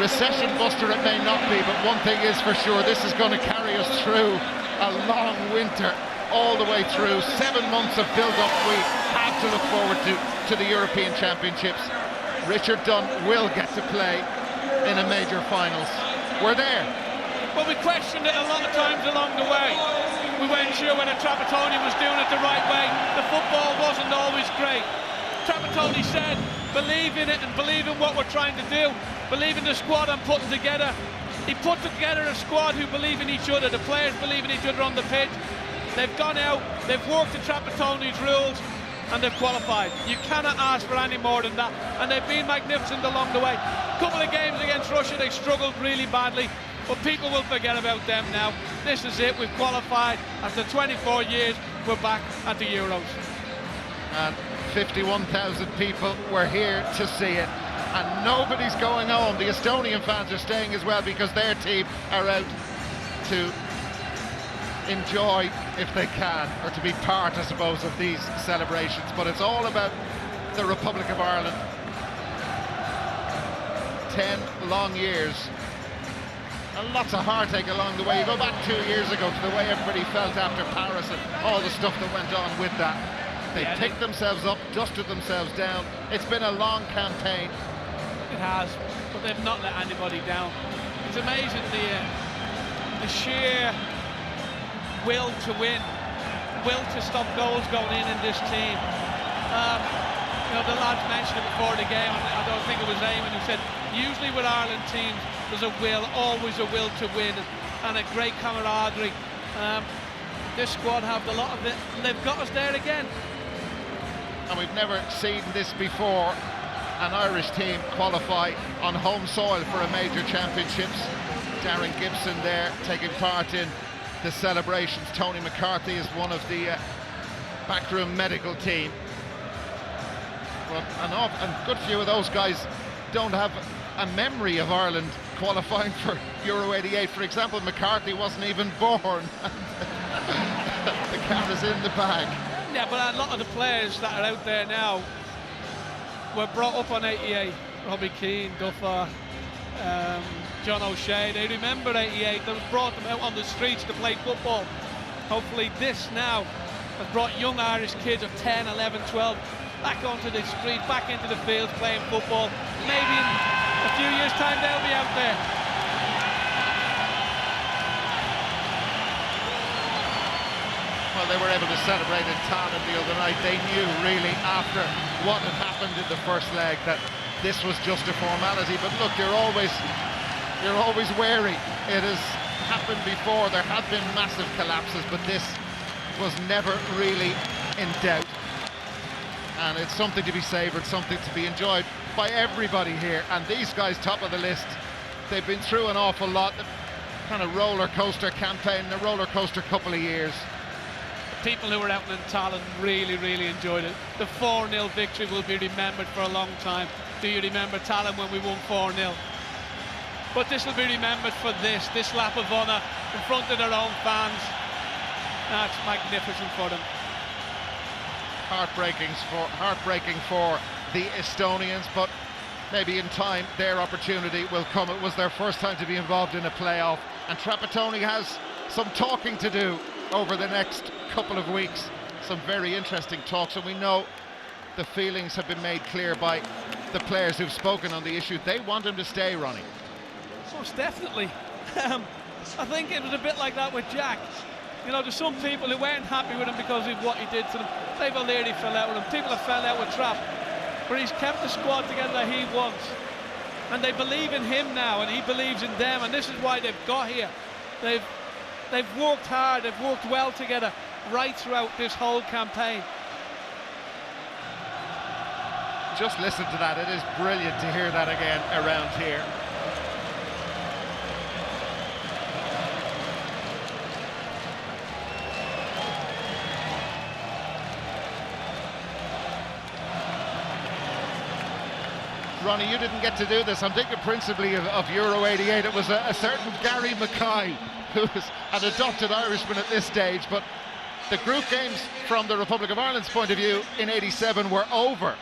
recession buster it may not be, but one thing is for sure, this is going to carry us through a long winter, all the way through. 7 months of build-up. We have to look forward to the European Championships. Richard Dunn will get to play in a major finals. We're there. Well, we questioned it a lot of times along the way. We weren't sure whether Trapattoni was doing it the right way. The football wasn't always great. Trapattoni said, believe in it and believe in what we're trying to do. Believe in the squad I'm putting together. He put together a squad who believe in each other. The players believe in each other on the pitch. They've gone out, they've worked to Trapattoni's rules, and they've qualified. You cannot ask for any more than that. And they've been magnificent along the way. A couple of games against Russia, they struggled really badly. But people will forget about them now. This is it, we've qualified. After 24 years, we're back at the Euros. And 51,000 people were here to see it. And nobody's going home. The Estonian fans are staying as well because their team are out to enjoy, if they can, or to be part, I suppose, of these celebrations. But it's all about the Republic of Ireland. 10 long years. And lots of heartache along the way. You go back 2 years ago to the way everybody felt after Paris and all the stuff that went on with that. They picked themselves up, dusted themselves down. It's been a long campaign. It has, but they've not let anybody down. It's amazing the sheer will to win, will to stop goals going in this team. You know, the lads mentioned it before the game, and I don't think it was Eamon who said, usually with Ireland teams, there's a will, always a will to win, and a great camaraderie. This squad have a lot of it, and they've got us there again. And we've never seen this before, an Irish team qualify on home soil for a major championships. Darren Gibson there taking part in the celebrations. Tony McCarthy is one of the backroom medical team. But a good few of those guys don't have a memory of Ireland qualifying for Euro 88. For example, McCarthy wasn't even born. The cat is in the bag. Yeah, but a lot of the players that are out there now were brought up on 88. Robbie Keane, Duffer, John O'Shea, they remember 88. They brought them out on the streets to play football. Hopefully this now has brought young Irish kids of 10, 11, 12 back onto the street, back into the fields playing football. Maybe in a few years' time they'll be out there. Well, they were able to celebrate in Tallinn the other night. They knew really after what had happened in the first leg that this was just a formality. But look, you're always wary. It has happened before. There have been massive collapses, but this was never really in doubt. And it's something to be savoured, something to be enjoyed by everybody here. And these guys, top of the list, they've been through an awful lot. The kind of roller coaster campaign, the roller coaster couple of years. The people who were out in Tallinn really, really enjoyed it. The 4-0 victory will be remembered for a long time. Do you remember Tallinn when we won 4-0? But this will be remembered for this lap of honour in front of their own fans. That's magnificent for them. Heartbreaking for the Estonians, but maybe in time their opportunity will come. It was their first time to be involved in a playoff, and Trapattoni has some talking to do over the next couple of weeks. Some very interesting talks, and we know the feelings have been made clear by the players who've spoken on the issue. They want him to stay, Ronnie. Most definitely. I think it was a bit like that with Jack. You know, there's some people who weren't happy with him because of what he did to them. Dave O'Leary fell out with him. People have fell out with Trapp. But he's kept the squad together that he wants. And they believe in him now, and he believes in them. And this is why they've got here. They've worked hard. They've worked well together right throughout this whole campaign. Just listen to that. It is brilliant to hear that again around here. Ronnie, you didn't get to do this. I'm thinking principally of Euro 88. It was a certain Gary Mackay, who is an adopted Irishman at this stage, but the group games from the Republic of Ireland's point of view in 87 were over.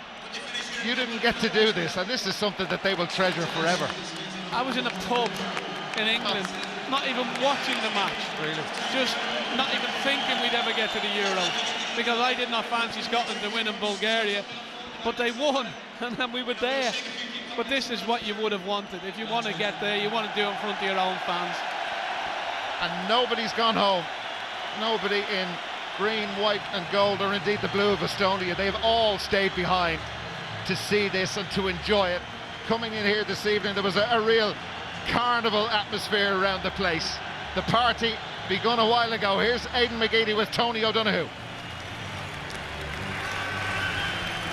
You didn't get to do this, and this is something that they will treasure forever. I was in a pub in England, not even watching the match. Really? Just not even thinking we'd ever get to the Euros, because I did not fancy Scotland to win in Bulgaria, but they won, and then we were there. But this is what you would have wanted. If you want to get there, you want to do it in front of your own fans. And nobody's gone home. Nobody in green, white and gold, or indeed the blue of Estonia. They've all stayed behind to see this and to enjoy it. Coming in here this evening, there was a real carnival atmosphere around the place. The party begun a while ago. Here's Aidan McGeady with Tony O'Donoghue.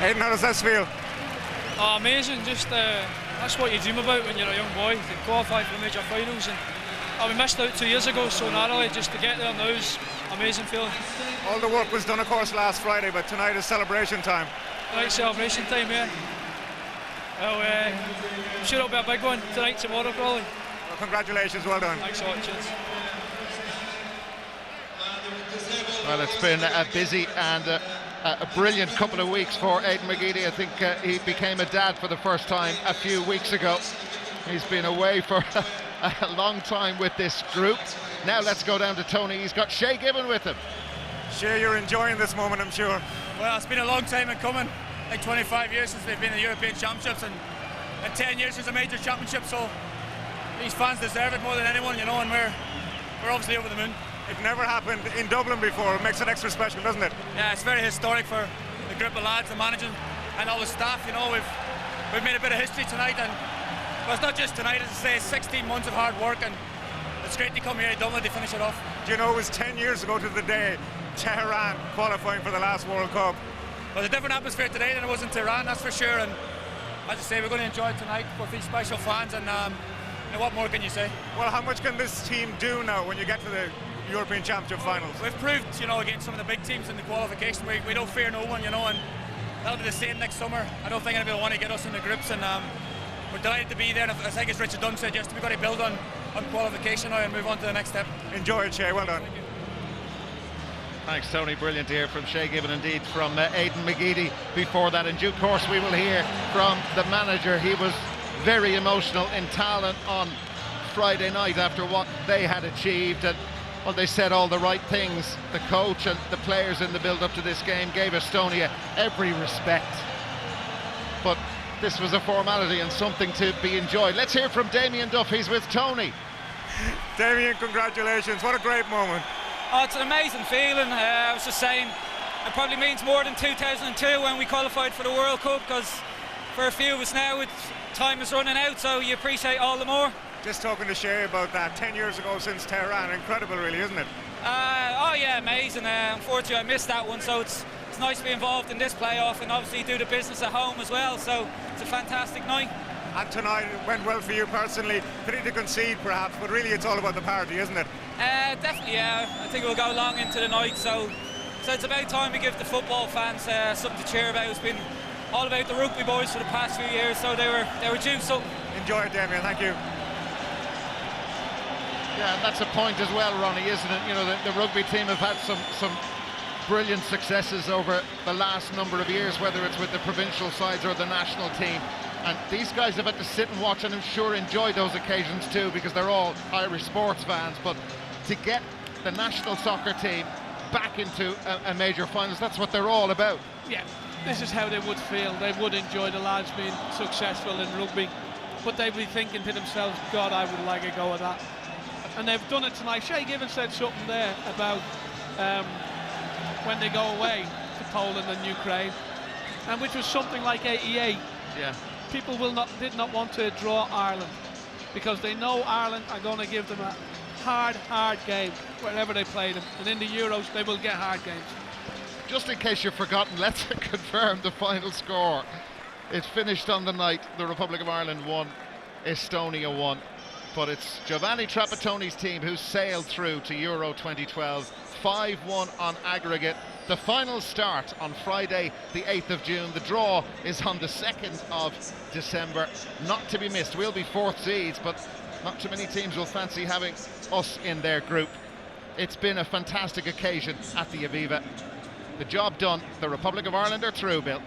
Aidan, how does this feel? Oh, amazing. Just that's what you dream about when you're a young boy, to qualify for the major finals. And we missed out 2 years ago so narrowly. Just to get there now is amazing feeling. All the work was done, of course, last Friday, but tonight is celebration time. Tonight celebration time, yeah. Well, I'm sure it'll be a big one tonight, tomorrow probably. Well, congratulations, well done. Thanks a lot, cheers. Well, it's been a busy and a brilliant couple of weeks for Aidan McGeady. I think he became a dad for the first time a few weeks ago. He's been away for a long time with this group. Now let's go down to Tony. He's got Shay Gibbon with him. Shay, you're enjoying this moment, I'm sure. Well, it's been a long time in coming, like 25 years since they've been in the European Championships, and 10 years since a major championship, so these fans deserve it more than anyone, you know, and we're obviously over the moon. It never happened in Dublin before. It makes it extra special, doesn't it? Yeah, it's very historic for the group of lads, the management and all the staff, you know. We've made a bit of history tonight, and well, it's not just tonight, as I say, 16 months of hard work, and it's great to come here to Dublin to finish it off. Do you know, it was 10 years ago to the day Tehran qualifying for the last World Cup. Well, there's a different atmosphere today than it was in Tehran, that's for sure, and as I say, we're going to enjoy it tonight with these special fans, and you know, what more can you say? Well, how much can this team do now when you get to the European Championship finals? We've proved, you know, against some of the big teams in the qualification, we don't fear no one, you know, and that'll be the same next summer. I don't think anybody will want to get us in the groups, and we're delighted to be there. And I think, as Richard Dunn said yesterday, we've got to build on qualification now and move on to the next step. Enjoy it, Shay. Well done. Thanks, Tony. Brilliant to hear from Shay Gibbon, indeed from Aidan McGeady before that. In due course, we will hear from the manager. He was very emotional in Tallinn on Friday night after what they had achieved, and well, they said all the right things. The coach and the players in the build-up to this game gave Estonia every respect, but this was a formality and something to be enjoyed. Let's hear from Damien Duff. He's with Tony. Damien, congratulations. What a great moment. Oh, it's an amazing feeling. I was just saying, it probably means more than 2002 when we qualified for the World Cup, because for a few of us now, time is running out, so you appreciate all the more. Just talking to Shay about that, 10 years ago since Tehran. Incredible, really, isn't it? Oh yeah, amazing. Unfortunately, I missed that one, so it's nice to be involved in this playoff and obviously do the business at home as well, so it's a fantastic night. And tonight it went well for you personally. Pity to concede perhaps, but really it's all about the party, isn't it? Definitely, yeah. I think we'll go long into the night, so it's about time we give the football fans something to cheer about. It's been all about the rugby boys for the past few years, so they were due something. Enjoy it, Damien. Thank you. Yeah, and that's a point as well, Ronnie, isn't it? You know, the rugby team have had some brilliant successes over the last number of years, whether it's with the provincial sides or the national team. And these guys have had to sit and watch, and I'm sure enjoy those occasions too, because they're all Irish sports fans. But to get the national soccer team back into a major finals, that's what they're all about. Yeah, this is how they would feel. They would enjoy the lads being successful in rugby, but they'd be thinking to themselves, God, I would like a go at that. And they've done it tonight. Shay Gibbon said something there about when they go away to Poland and Ukraine, and which was something like 88. Yeah. People did not want to draw Ireland, because they know Ireland are going to give them a hard game wherever they play them, and in the Euros they will get hard games. Just in case you've forgotten, let's confirm the final score. It finished on the night. The Republic of Ireland won, Estonia won. But it's Giovanni Trapattoni's team who sailed through to Euro 2012, 5-1 on aggregate. The final start on Friday, the 8th of June. The draw is on the 2nd of December. Not to be missed. We'll be fourth seeds, but not too many teams will fancy having us in their group. It's been a fantastic occasion at the Aviva. The job done. The Republic of Ireland are through, Bill.